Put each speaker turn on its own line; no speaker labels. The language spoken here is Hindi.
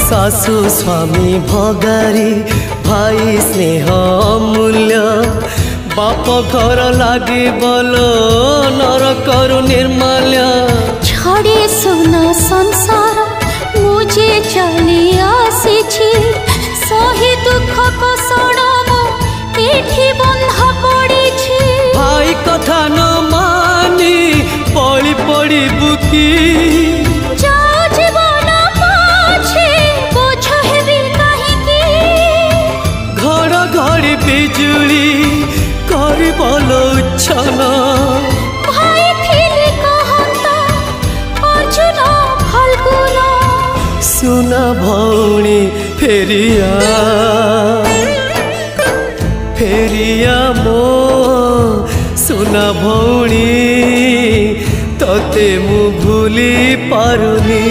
सासु स्वामी भगारी भाई स्नेह अमूल्य बाप घर लागे बोलो नरकर निर्माल्य
छड़े सुना संसार मुझे चली आसी सही दुख को सड़मो एठी बंधा पड़ी
भाई कथा न मानी पड़ी पड़ी बुकी
जाओ जीवन पाछे बोझ हेबी काहे की
घर घड़ी बिजुली करी बोलो छन
भाई थिली कहता अर्जुन फल्गुन
सुना भौणी फेरिया फेरिया मो सुना भौणी तते मु भूली पारुनी।